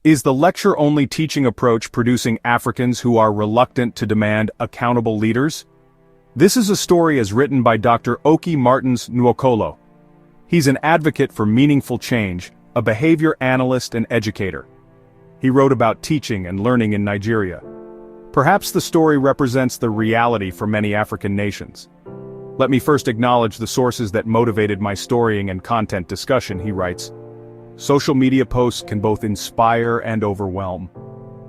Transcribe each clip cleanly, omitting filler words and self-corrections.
Is the lecture-only teaching approach producing Africans who are reluctant to demand accountable leaders? This is a story as written by Dr. Oki Martins Nwokolo. He's an advocate for meaningful change, a behavior analyst and educator. He wrote about teaching and learning in Nigeria. Perhaps the story represents the reality for many African nations. Let me first acknowledge the sources that motivated my storying and content discussion, he writes. Social media posts can both inspire and overwhelm.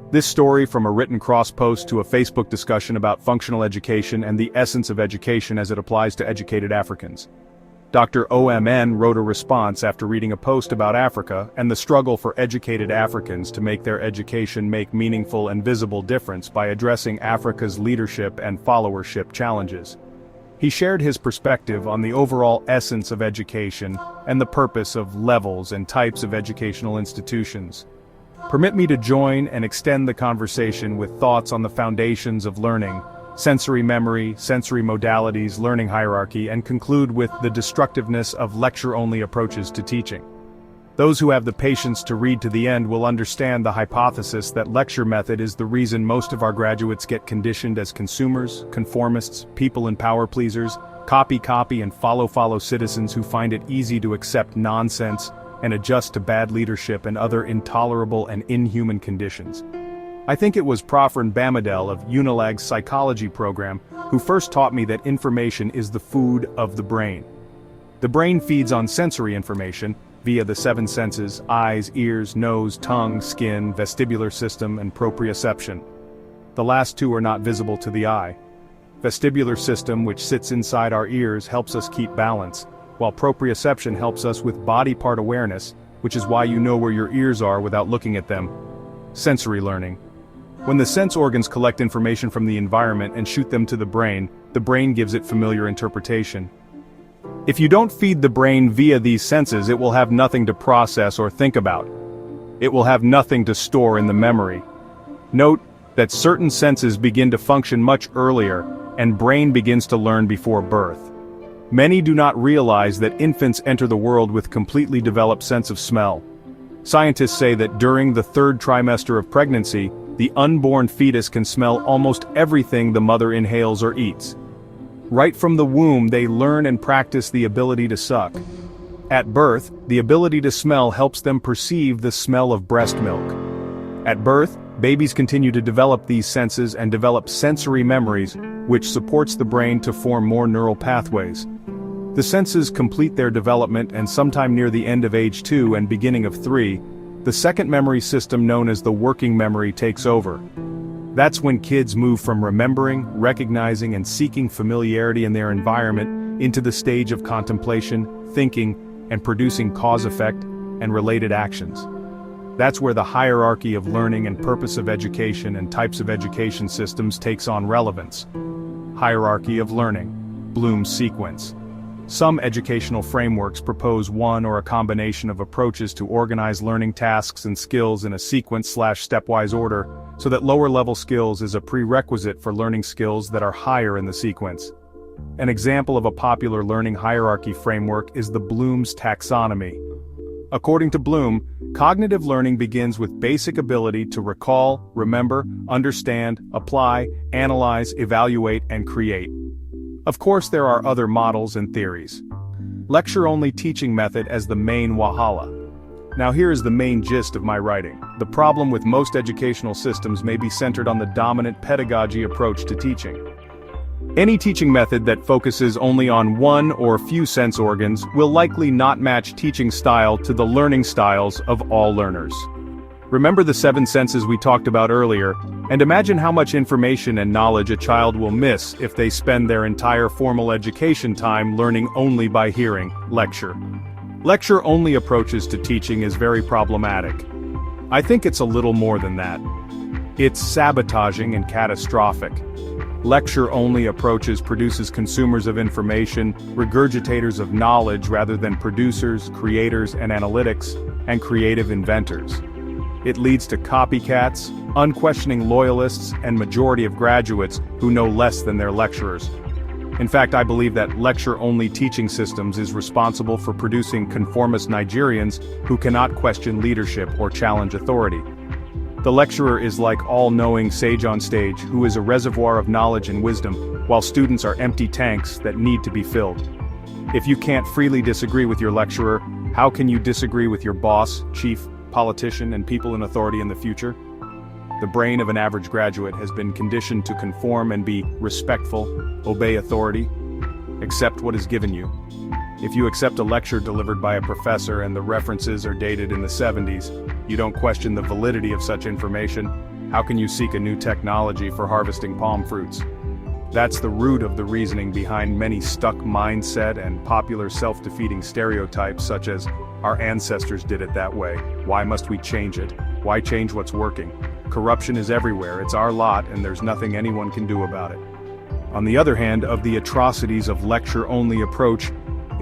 This story, from a written cross post to a Facebook discussion about functional education and the essence of education as it applies to educated Africans. Dr. OMN wrote a response after reading a post about Africa and the struggle for educated Africans to make their education make meaningful and visible difference by addressing Africa's leadership and followership challenges. He shared his perspective on the overall essence of education and the purpose of levels and types of educational institutions. Permit me to join and extend the conversation with thoughts on the foundations of learning, sensory memory, sensory modalities, learning hierarchy, and conclude with the destructiveness of lecture-only approaches to teaching. Those who have the patience to read to the end will understand the hypothesis that lecture method is the reason most of our graduates get conditioned as consumers, conformists, people and power pleasers, copy and follow citizens who find it easy to accept nonsense and adjust to bad leadership and other intolerable and inhuman conditions. I think it was Prof. Bamadel of Unilag's psychology program who first taught me that information is the food of the brain. The brain feeds on sensory information, via the seven senses: eyes, ears, nose, tongue, skin, vestibular system, and proprioception. The last two are not visible to the eye. Vestibular system, which sits inside our ears, helps us keep balance, while proprioception helps us with body part awareness, which is why you know where your ears are without looking at them. Sensory learning. When the sense organs collect information from the environment and shoot them to the brain gives it familiar interpretation. If you don't feed the brain via these senses, it will have nothing to process or think about. It will have nothing to store in the memory. Note that certain senses begin to function much earlier, and brain begins to learn before birth. Many do not realize that infants enter the world with completely developed sense of smell. Scientists say that during the third trimester of pregnancy, the unborn fetus can smell almost everything the mother inhales or eats. Right from the womb, they learn and practice the ability to suck. At birth, the ability to smell helps them perceive the smell of breast milk. At birth, babies continue to develop these senses and develop sensory memories, which supports the brain to form more neural pathways. The senses complete their development, and sometime near the end of age 2 and beginning of 3, the second memory system known as the working memory takes over. That's when kids move from remembering, recognizing, and seeking familiarity in their environment into the stage of contemplation, thinking, and producing cause-effect and related actions. That's where the hierarchy of learning and purpose of education and types of education systems takes on relevance. Hierarchy of learning, Bloom's sequence. Some educational frameworks propose one or a combination of approaches to organize learning tasks and skills in a sequence/stepwise order, so that lower-level skills is a prerequisite for learning skills that are higher in the sequence. An example of a popular learning hierarchy framework is the Bloom's taxonomy. According to Bloom, cognitive learning begins with basic ability to recall, remember, understand, apply, analyze, evaluate, and create. Of course, there are other models and theories. Lecture-only teaching method as the main wahala. Now here is the main gist of my writing. The problem with most educational systems may be centered on the dominant pedagogy approach to teaching. Any teaching method that focuses only on one or few sense organs will likely not match teaching style to the learning styles of all learners. Remember the 7 senses we talked about earlier, and imagine how much information and knowledge a child will miss if they spend their entire formal education time learning only by hearing, lecture. Lecture-only approaches to teaching is very problematic. I think it's a little more than that. It's sabotaging and catastrophic. Lecture-only approaches produces consumers of information, regurgitators of knowledge rather than producers, creators and analytics, and creative inventors. It leads to copycats, unquestioning loyalists, and majority of graduates who know less than their lecturers. In fact, I believe that lecture-only teaching systems is responsible for producing conformist Nigerians who cannot question leadership or challenge authority. The lecturer is like all-knowing sage on stage who is a reservoir of knowledge and wisdom, while students are empty tanks that need to be filled. If you can't freely disagree with your lecturer, how can you disagree with your boss, chief, politician, and people in authority in the future? The brain of an average graduate has been conditioned to conform and be respectful, obey authority, accept what is given you. If you accept a lecture delivered by a professor and the references are dated in the 70s, you don't question the validity of such information. How can you seek a new technology for harvesting palm fruits? That's the root of the reasoning behind many stuck mindset and popular self-defeating stereotypes such as, our ancestors did it that way, why must we change it? Why change what's working? Corruption is everywhere, it's our lot and there's nothing anyone can do about it. On the other hand, of the atrocities of lecture-only approach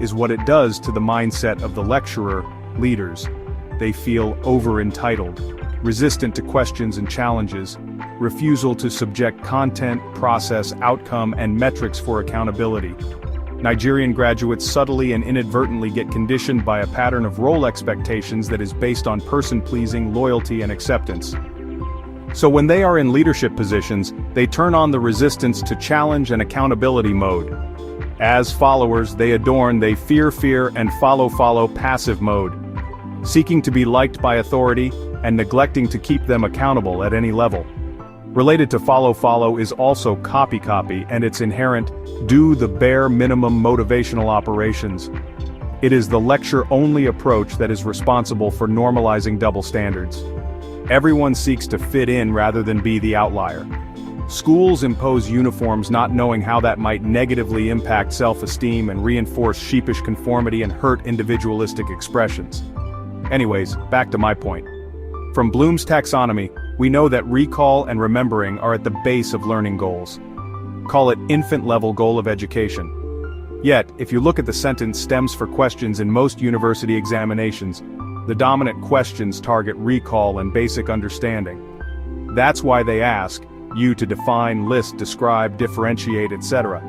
is what it does to the mindset of the lecturer, leaders. They feel over-entitled, resistant to questions and challenges, refusal to subject content, process, outcome, and metrics for accountability. Nigerian graduates subtly and inadvertently get conditioned by a pattern of role expectations that is based on person-pleasing, loyalty, and acceptance. So when they are in leadership positions, they turn on the resistance to challenge and accountability mode. As followers, they fear, and follow passive mode, seeking to be liked by authority and neglecting to keep them accountable at any level. Related to follow is also copy, and its inherent, do the bare minimum motivational operations. It is the lecture-only approach that is responsible for normalizing double standards. Everyone seeks to fit in rather than be the outlier. Schools impose uniforms not knowing how that might negatively impact self-esteem and reinforce sheepish conformity and hurt individualistic expressions. Anyways, back to my point. From Bloom's taxonomy, we know that recall and remembering are at the base of learning goals. Call it infant-level goal of education. Yet, if you look at the sentence stems for questions in most university examinations, the dominant questions target recall and basic understanding. That's why they ask you to define, list, describe, differentiate, etc.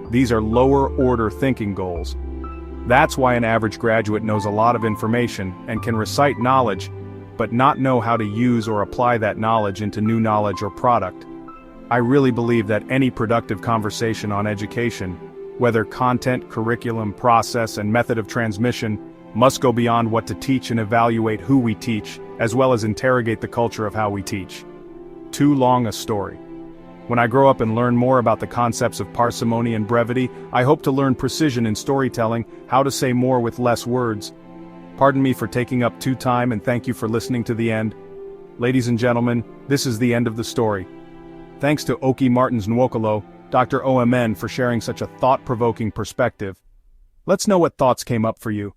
These are lower-order thinking goals. That's why an average graduate knows a lot of information and can recite knowledge, but not know how to use or apply that knowledge into new knowledge or product. I really believe that any productive conversation on education, whether content, curriculum, process, and method of transmission, must go beyond what to teach and evaluate who we teach, as well as interrogate the culture of how we teach. Too long a story. When I grow up and learn more about the concepts of parsimony and brevity, I hope to learn precision in storytelling, how to say more with less words. Pardon me for taking up time and thank you for listening to the end. Ladies and gentlemen, this is the end of the story. Thanks to Oki Martins Nwokolo, Dr. OMN for sharing such a thought-provoking perspective. Let's know what thoughts came up for you.